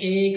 1